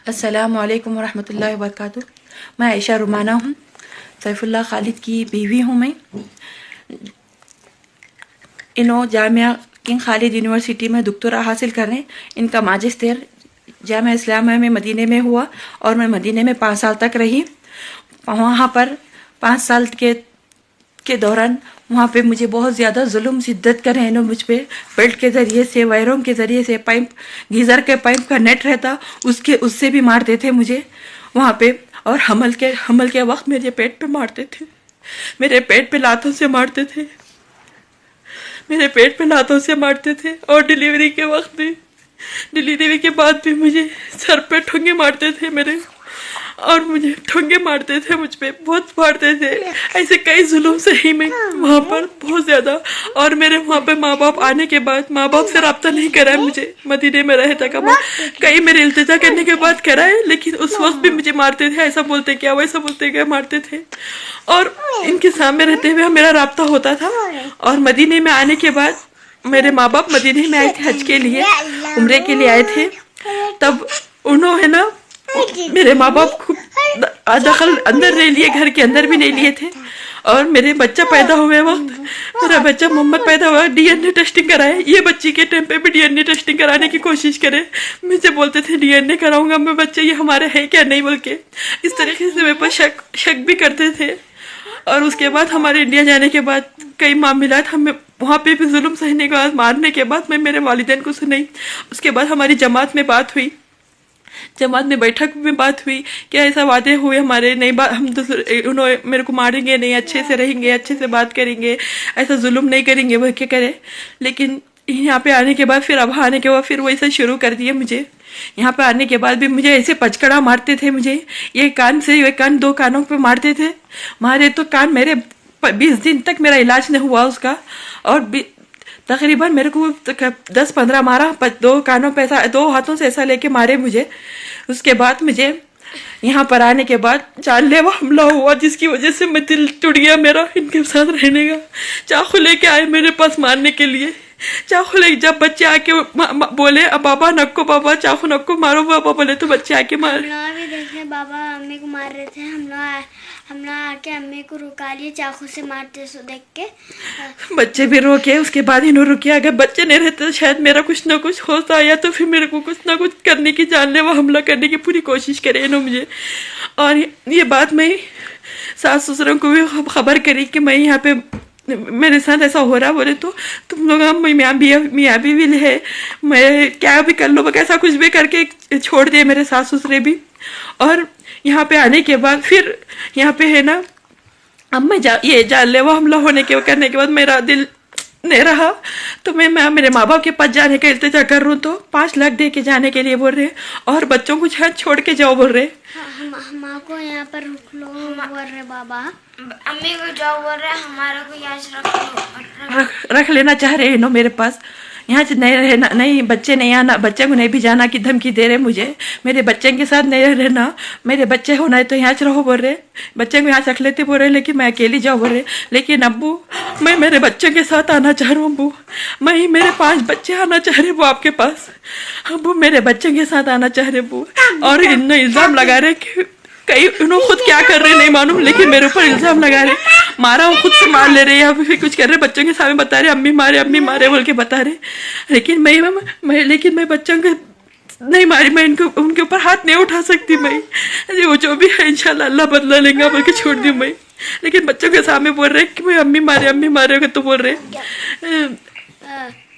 अस्सलामुअलैकुम वरहमतुल्लाहि वबरकातुह। मैं आयशा रुमाना हूँ, सैफुल्लाह खालिद की बीवी हूँ मैं। इन्हों जामिया किंग खालिद यूनिवर्सिटी में डॉक्टरा हासिल कर रहे हैं। इनका माजिस्टर जामिया इस्लामिया में मदीने में हुआ और मैं मदीने में 5 साल तक रही। वहाँ पर 5 साल के दौरान वहाँ पे मुझे बहुत ज़्यादा जुल्म शिद्दत कर रहे हैं मुझ पे। बेल्ट के ज़रिए से, वायरों के ज़रिए से, पाइप गीज़र के पाइप का नेट रहता उससे भी मारते थे मुझे वहाँ पे। और हमल के वक्त मेरे पेट पे मारते थे, मेरे पेट पे लातों से मारते थे, मेरे पेट पे लातों से मारते थे। और डिलीवरी के वक्त भी, डिलीवरी के बाद भी मुझे सर पे ठुंगे मारते थे मेरे, और मुझे ठुंगे मारते थे, मुझ पे बहुत मारते थे। ऐसे कई जुल्म सही में वहाँ पर बहुत ज़्यादा। और मेरे वहाँ पे माँ बाप आने के बाद, माँ बाप से रब्ता नहीं कराया मुझे, मदीने में रहे तक कई मेरे इल्तिजा करने के बाद कराए, लेकिन उस वक्त भी मुझे मारते थे। ऐसा बोलते क्या, वैसा बोलते क्या, मारते थे। और इनके सामने रहते हुए मेरा रब्ता होता था। और मदीने में आने के बाद मेरे माँ बाप मदीने में आए थे हज के लिए, उम्रे के लिए आए थे। तब उन्होंने ना मेरे माँ बाप खूब दखल अंदर नहीं लिए, घर के अंदर भी नहीं लिए थे। और मेरे बच्चा पैदा हुए वक्त, मेरा बच्चा मोहम्मद पैदा हुआ, डीएनए टेस्टिंग कराए। ये बच्ची के टाइम पे भी डीएनए टेस्टिंग कराने की कोशिश करे। मुझे बोलते थे डीएनए कराऊंगा मैं, बच्चे ये हमारे है क्या नहीं बोल के। इस तरीके से मेरे पर शक भी करते थे। और उसके बाद हमारे इंडिया जाने के बाद कई मामलात हमें वहाँ पे भी जुल्म सहने के बाद, मारने के बाद मैं मेरे वालिदैन को सुनाई। उसके बाद हमारी जमात में बात हुई, जमात में बैठक में बात हुई कि ऐसा वादे हुए हमारे, नहीं बात हम उन्होंने मेरे को मारेंगे नहीं, अच्छे से रहेंगे, अच्छे से बात करेंगे, ऐसा जुल्म नहीं करेंगे, वह क्या करे। लेकिन यहाँ पे आने के बाद फिर अब आने के बाद फिर वैसा शुरू कर दिया मुझे। यहाँ पे आने के बाद भी मुझे ऐसे पचकड़ा मारते थे मुझे, ये कान से ये कान, 2 कानों पे मारते थे। मारे तो कान मेरे 20 दिन तक मेरा इलाज नहीं हुआ उसका। और तकरीबन मेरे को 10-15 मारा, 2 कानों पे ऐसा, 2 हाथों से ऐसा लेके मारे मुझे। उसके बाद मुझे यहाँ पर आने के बाद जानलेवा हमला हुआ, जिसकी वजह से मैं दिल टूट गया मेरा इनके साथ रहने का। चाकू लेके आए मेरे पास मारने के लिए, चाकू ले। जब बच्चे आके बोले अब बाबा नक्को, बाबा चाकू नक्को मारो, बाबा बोले तो बच्चे आके मार। हम लोग भी देखे बाबा अम्मी को मार रहे थे, हम लोग आके अम्मी को रुका लिए, चाकू से मारते सो देख के बच्चे भी रोके। उसके बाद इन्होंने रुके। अगर बच्चे नहीं रहते तो शायद मेरा कुछ ना कुछ होता, या तो फिर मेरे को कुछ ना कुछ करने की, जानलेवा हमला करने की पूरी कोशिश करे इन्होंने मुझे। और ये बात मैं सास ससुरों को भी खबर करी कि मैं यहाँ पे मेरे साथ ऐसा हो रहा। बोले तो तुम लोग मियाँ बीवी है, मैं क्या भी कर लो, कैसा कुछ भी करके छोड़ दिए मेरे सास ससुरे भी। और यहाँ पे आने के बाद फिर यहाँ पे है ना, अब मैं ये जानलेवा हमला होने के करने के बाद मेरा दिल नहीं रहा, तो मैं मेरे माँ बाप के पास जाने का इल्तिजा कर रहा हूँ। तो 5 लाख दे के जाने के लिए बोल रहे, और बच्चों को शायद छोड़ के जाओ बोल रहे। माँ को यहाँ पर रुक लो बोल रहे, बाबा अम्मी को जाओ बोल रहे, हमारा को यहाँ रख लेना चाह रहे हैं मेरे पास। यहाँ से नहीं रहना, नहीं बच्चे नहीं आना, बच्चे को नहीं भी जाना की धमकी दे रहे मुझे। मेरे बच्चे के साथ नहीं रहना, मेरे बच्चे होना है तो यहाँ से रहो बोल रहे, बच्चे को यहाँ से रख लेते बोल रहे, लेकिन मैं अकेली जाओ बोल रहे। लेकिन अब्बू मैं मेरे बच्चों के साथ आना चाह रहा हूँ अब्बू, मैं मेरे 5 बच्चे आना चाह रहे वो आपके पास। अब्बू मेरे बच्चों के साथ आना चाह रहे अब्बू। और इन्होंने इल्ज़ाम लगा रहे कि कई उन्होंने खुद क्या कर रहे नहीं मालूम, लेकिन मेरे ऊपर इल्ज़ाम लगा रहे, मारा वो खुद से मार ले रहे, या फिर कुछ कर रहे, बच्चों के सामने बता रहे अम्मी मारे बोल के बता रहे। लेकिन मैं बच्चों के नहीं मारी, मैं उनके ऊपर हाथ नहीं उठा सकती। मैं वो जो भी है इंशाल्लाह अल्लाह बदला लेंगे बोल के छोड़ दी मैं। लेकिन बच्चों के सामने बोल रहे कि मैं अम्मी मारे तो बोल रहे।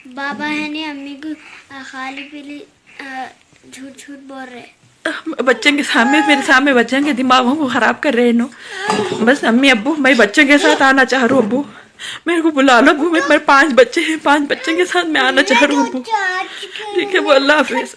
बाबा है नहीं, अम्मी को खाली पीली झूठ बोल रहे। बच्चों के सामने, मेरे सामने बच्चों के दिमागों को खराब कर रहे हैं। बस अम्मी अब्बू मैं बच्चों के साथ आना चाह रहा हूँ अब्बू, मेरे को बुला लो अब्बू। मेरे 5 बच्चे हैं, 5 बच्चों के साथ मैं आना चाह रहा हूँ अब्बू। ठीक है, वो अल्लाह हाफिज़।